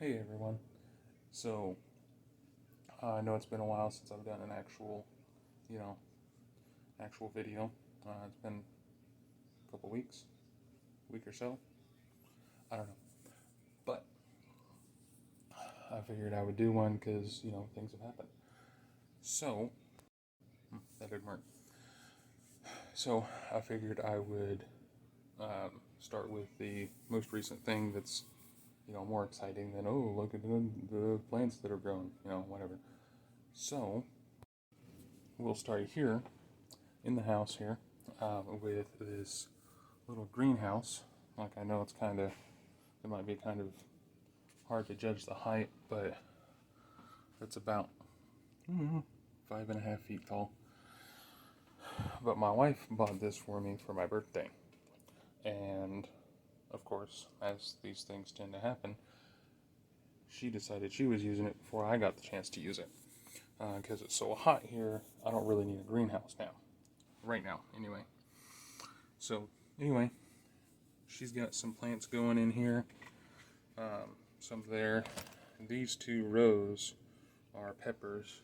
Hey everyone. So, I know it's been a while since I've done an you know, actual video. It's been a couple weeks, week or so. I don't know. But I figured I would do one because, things have happened. So, that didn't work. So, I figured I would start with the most recent thing that's, more exciting than, oh, look at the plants that are growing, whatever. So, we'll start here in the house here with this little greenhouse. Like, I know it might be kind of hard to judge the height, but it's about 5.5 feet tall. But my wife bought this for me for my birthday, and of course, as these things tend to happen, she decided she was using it before I got the chance to use it. Because it's so hot here, I don't really need a greenhouse now. Right now, anyway. So, anyway, she's got some plants going in here. Some there. These 2 rows are peppers.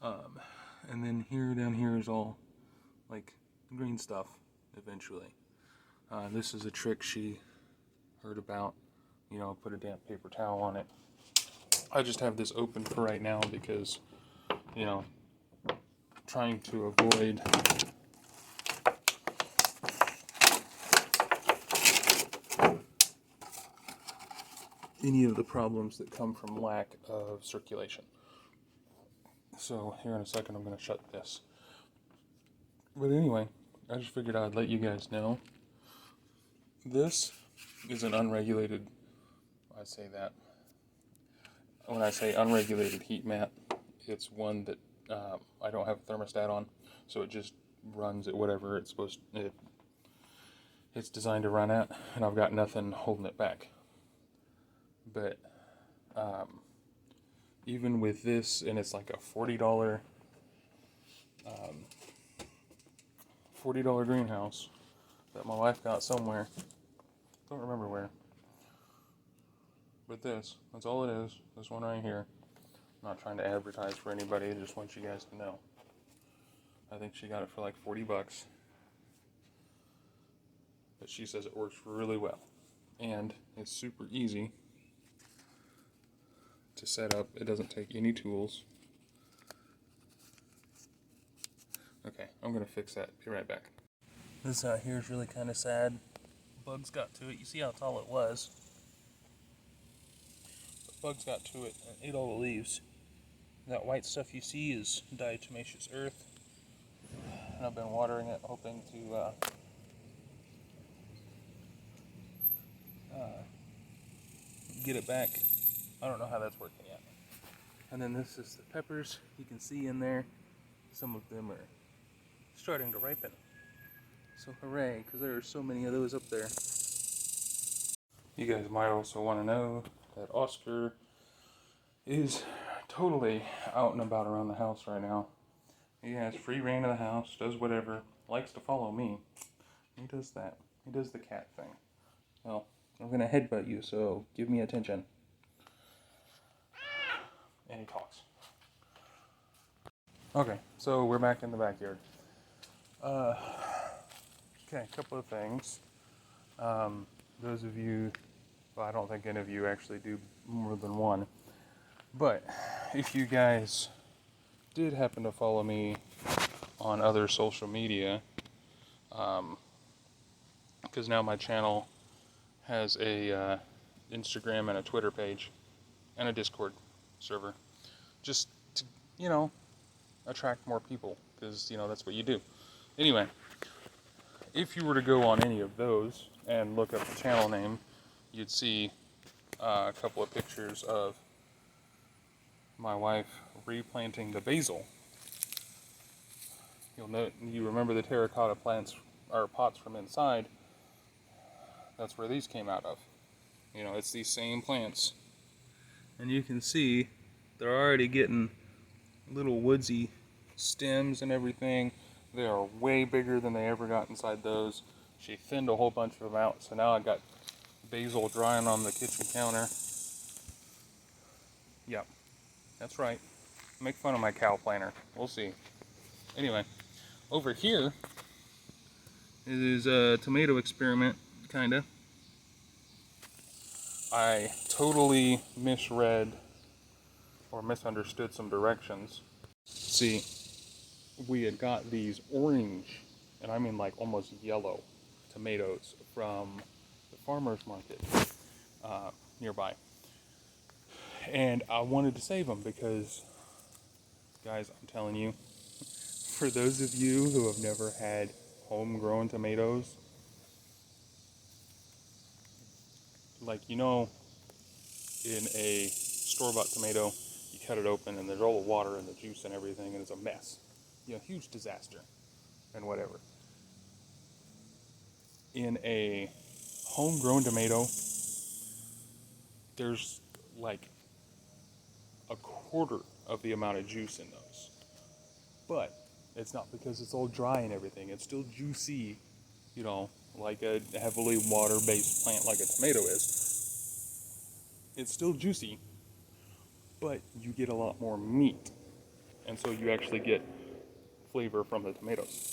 And then down here is all like green stuff eventually. This is a trick she heard about. Put a damp paper towel on it. I just have this open for right now because, trying to avoid any of the problems that come from lack of circulation. So here in a second I'm going to shut this. But anyway, I just figured I'd let you guys know. This is an unregulated, I say that. When I say unregulated heat mat, it's one that I don't have a thermostat on, so it just runs at whatever it's designed to run at, and I've got nothing holding it back. But even with this, and it's like a $40 greenhouse that my wife got somewhere. Don't remember where. But that's all it is. This one right here. I'm not trying to advertise for anybody, I just want you guys to know. I think she got it for like $40. But she says it works really well. And it's super easy to set up. It doesn't take any tools. Okay, I'm gonna fix that. Be right back. This out here is really kind of sad. Bugs got to it. You see how tall it was. But bugs got to it and ate all the leaves. That white stuff you see is diatomaceous earth. And I've been watering it, hoping to get it back. I don't know how that's working yet. And then this is the peppers. You can see in there, some of them are starting to ripen. So hooray, because there are so many of those up there. You guys might also want to know that Oscar is totally out and about around the house right now. He has free reign of the house, does whatever, likes to follow me. He does that. He does the cat thing. Well, I'm going to headbutt you, so give me attention. And he talks. Okay, so we're back in the backyard. Okay, a couple of things. Those of you, well, I don't think any of you actually do more than one. But if you guys did happen to follow me on other social media, because now my channel has a Instagram and a Twitter page and a Discord server, just to, attract more people, because, that's what you do. Anyway, if you were to go on any of those and look up the channel name, you'd see a couple of pictures of my wife replanting the basil. You remember the terracotta plants or pots from inside? That's where these came out of. It's these same plants. And you can see they're already getting little woodsy stems and everything. They are way bigger than they ever got inside those. She thinned a whole bunch of them out, so now I got basil drying on the kitchen counter. Yep, that's right. Make fun of my cow planter. We'll see. Anyway, over here it is a tomato experiment, kinda. I totally misread or misunderstood some directions. See, we had got these orange, and I mean like almost yellow, tomatoes from the farmer's market nearby. And I wanted to save them because, guys, I'm telling you, for those of you who have never had homegrown tomatoes, like, you know, in a store-bought tomato, you cut it open and there's all the water and the juice and everything, and it's a mess. You know, huge disaster and whatever. In a homegrown tomato, there's like a quarter of the amount of juice in those. But it's not because it's all dry and everything. It's still juicy, you know, like a heavily water-based plant like a tomato is. It's still juicy, but you get a lot more meat. And so you actually get flavor from the tomatoes.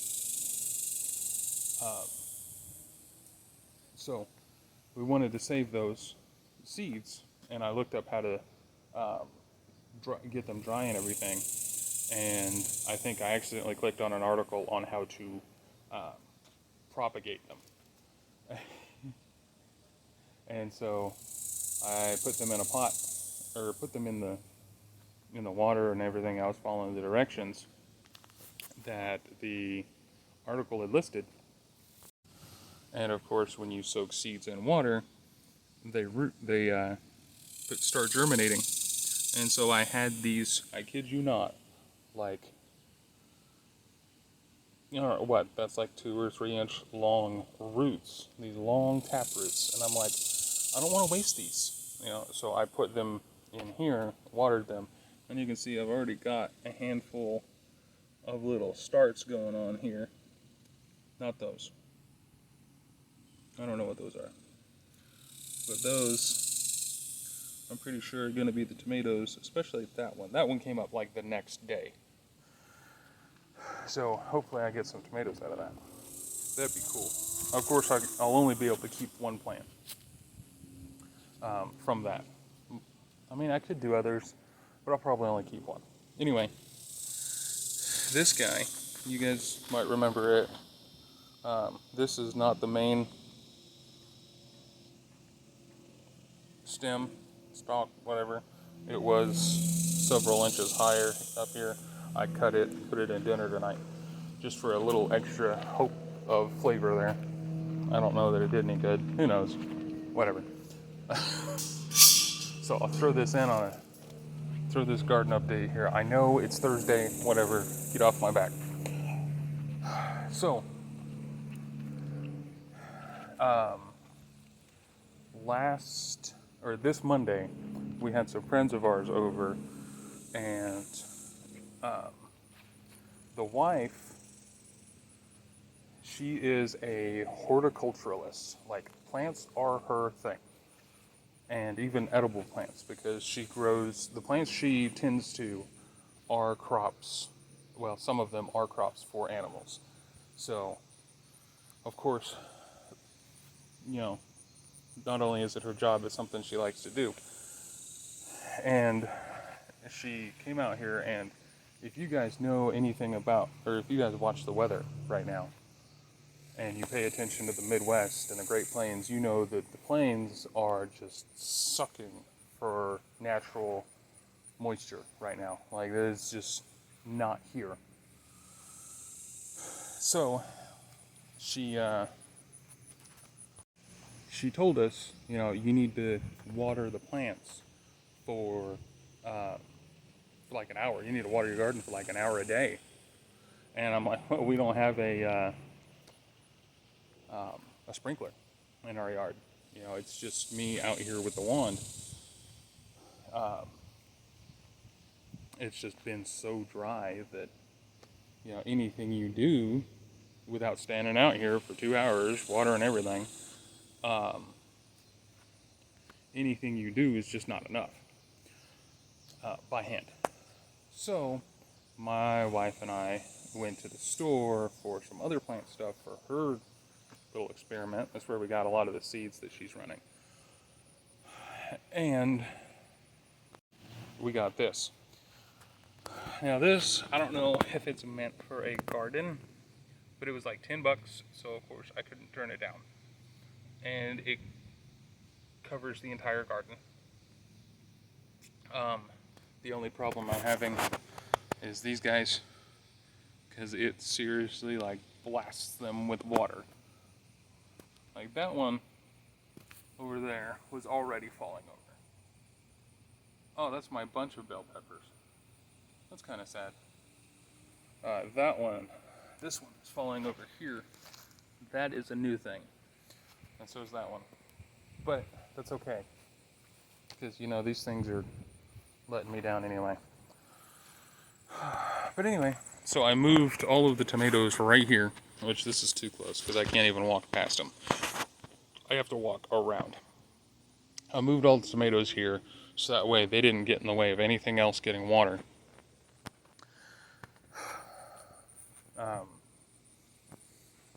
So we wanted to save those seeds, and I looked up how to get them dry and everything. And I think I accidentally clicked on an article on how to propagate them. And so I put them in a pot, or put them in the water and everything. I was following the directions that the article had listed. And of course, when you soak seeds in water, they start germinating. And so I had these, I kid you not, like, you know what, that's like 2 or 3 inch long roots, these long tap roots. And I'm like, I don't want to waste these, you know. So I put them in here, watered them, and you can see I've already got a handful of little starts going on here. Not those. I don't know what those are. But those, I'm pretty sure, are going to be the tomatoes, especially that one. That one came up like the next day. So hopefully I get some tomatoes out of that. That'd be cool. Of course, I'll only be able to keep one plant from that. I mean, I could do others, but I'll probably only keep one. Anyway, this guy, you guys might remember it. This is not the main stem, stalk, whatever. It was several inches higher up here. I cut it, put it in dinner tonight, just for a little extra hope of flavor there. I don't know that it did any good. Who knows? Whatever. So I'll throw this garden update here. I know it's Thursday, whatever. Get off my back. So, this Monday, we had some friends of ours over, and the wife, she is a horticulturalist. Like, plants are her thing. And even edible plants, because she grows, the plants she tends to are crops. Well, some of them are crops for animals. So, of course, you know, not only is it her job, it's something she likes to do. And she came out here, and if you guys know anything about, or if you guys watch the weather right now, and you pay attention to the Midwest and the Great Plains, you know that the plains are just sucking for natural moisture right now. Like, it's just not here. So, she told us, you know, you need to water the plants for like an hour. You need to water your garden for like an hour a day. And I'm like, well, we don't have a sprinkler in our yard. You know, it's just me out here with the wand. It's just been so dry that, you know, anything you do without standing out here for 2 hours, watering everything, anything you do is just not enough. by hand. So my wife and I went to the store for some other plant stuff for her little experiment. That's where we got a lot of the seeds that she's running. And we got this. Now this, I don't know if it's meant for a garden, but it was like $10, so of course I couldn't turn it down. And it covers the entire garden. The only problem I'm having is these guys, because it seriously like blasts them with water. Like that one over there was already falling over. Oh, that's my bunch of bell peppers. That's kind of sad. That one, this one is falling over here. That is a new thing. And so is that one. But that's okay. Because, you know, these things are letting me down anyway. But anyway, so I moved all of the tomatoes right here, which this is too close because I can't even walk past them. I have to walk around. I moved all the tomatoes here so that way they didn't get in the way of anything else getting water.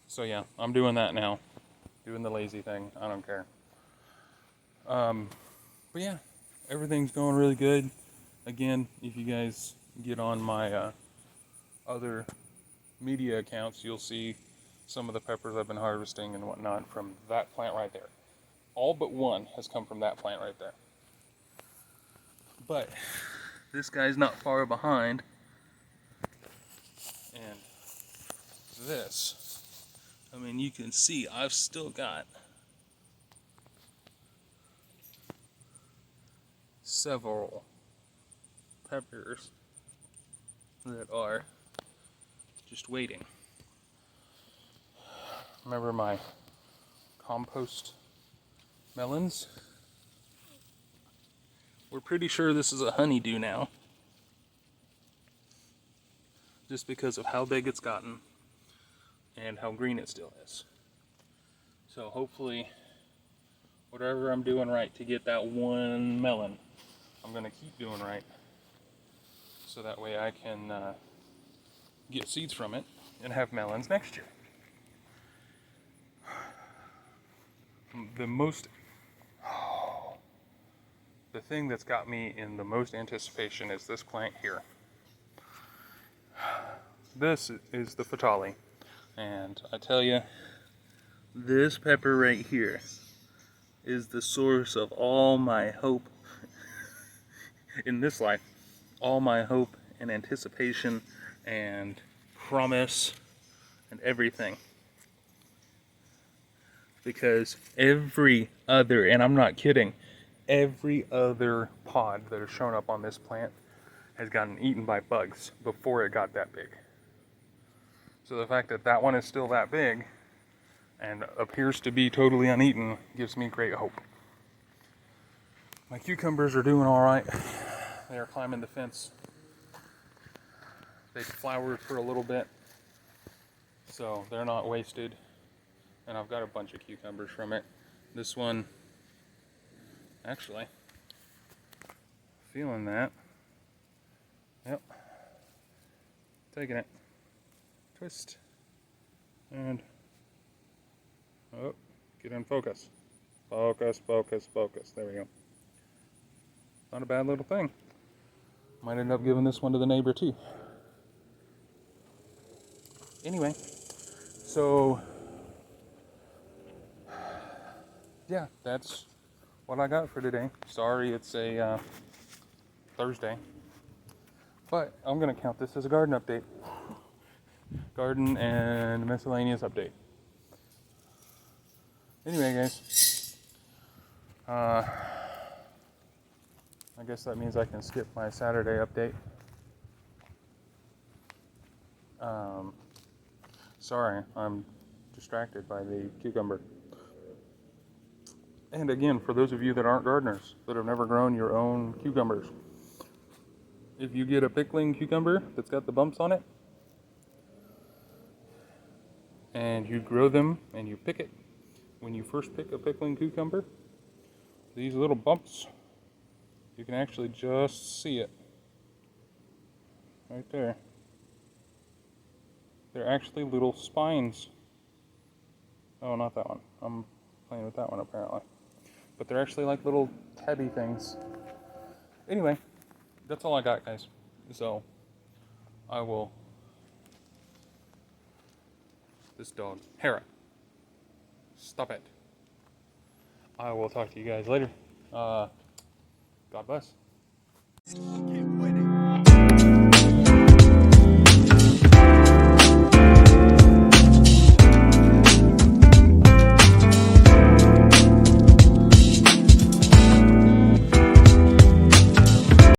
So yeah, I'm doing that now. Doing the lazy thing. I don't care. But yeah, everything's going really good. Again, if you guys get on my other media accounts, you'll see some of the peppers I've been harvesting and whatnot from that plant right there. All but one has come from that plant right there. But this guy's not far behind. And this, I mean, you can see I've still got several peppers that are just waiting. Remember my compost melons? We're pretty sure this is a honeydew now, just because of how big it's gotten and how green it still is. So hopefully whatever I'm doing right to get that one melon, I'm gonna keep doing right, so that way I can get seeds from it and have melons next year. The thing that's got me in the most anticipation is this plant here. This is the Fatali, and I tell you, this pepper right here is the source of all my hope in this life, all my hope and anticipation and promise and everything. Because every other, and I'm not kidding, every other pod that has shown up on this plant has gotten eaten by bugs before it got that big. So the fact that that one is still that big and appears to be totally uneaten gives me great hope. My cucumbers are doing all right. They are climbing the fence. They flowered for a little bit, so they're not wasted. And I've got a bunch of cucumbers from it. This one, actually, feeling that. Yep. Taking it. Twist. And, oh, get in focus. Focus, focus, focus. There we go. Not a bad little thing. Might end up giving this one to the neighbor too. Anyway, so yeah, that's what I got for today. Sorry it's a Thursday, but I'm gonna count this as a garden update. Garden and miscellaneous update. Anyway, guys, I guess that means I can skip my Saturday update. Sorry, I'm distracted by the cucumber. And again, for those of you that aren't gardeners, that have never grown your own cucumbers, if you get a pickling cucumber that's got the bumps on it, and you grow them and you pick it, when you first pick a pickling cucumber, these little bumps You can actually just see it. Right there. They're actually little spines. Oh, not that one. I'm playing with that one apparently. But they're actually like little tabby things. Anyway, that's all I got, guys. So, I will... This dog. Hera. Stop it. I will talk to you guys later. God bless.